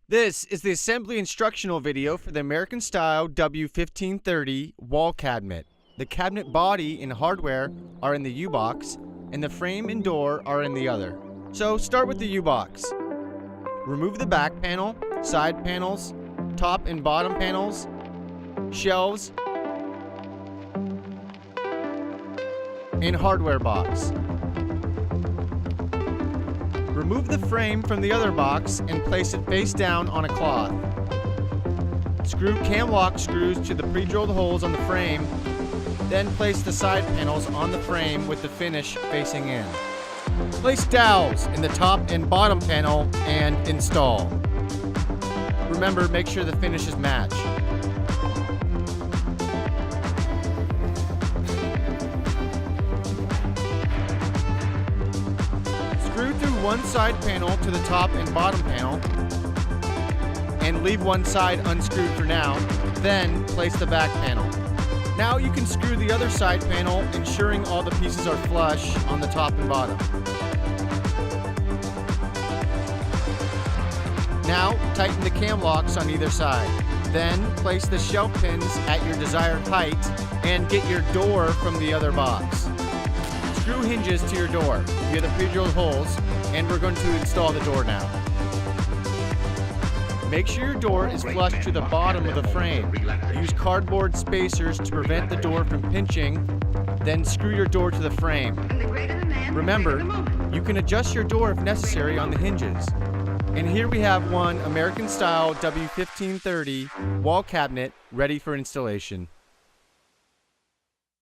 This is the assembly instructional video for the American style W1530 wall cabinet. The cabinet body and hardware are in the U-box, and the frame and door are in the other. So start with the U-box. Remove the back panel, side panels, top and bottom panels, shelves, and hardware box. Remove the frame from the other box and place it face down on a cloth. Screw cam lock screws to the pre-drilled holes on the frame, then place the side panels on the frame with the finish facing in. Place dowels in the top and bottom panel and install. Remember, make sure the finishes match. Screw through one side panel to the top and bottom panel and leave one side unscrewed for now, then place the back panel. Now you can screw the other side panel, ensuring all the pieces are flush on the top and bottom. Now tighten the cam locks on either side. Then place the shelf pins at your desired height and get your door from the other box. Screw hinges to your door via the pre-drilled holes, and we're going to install the door now. Make sure your door is flush to the bottom of the frame. Use cardboard spacers to prevent the door from pinching, then screw your door to the frame. Remember, you can adjust your door if necessary on the hinges. And here we have one American style W1530 wall cabinet ready for installation.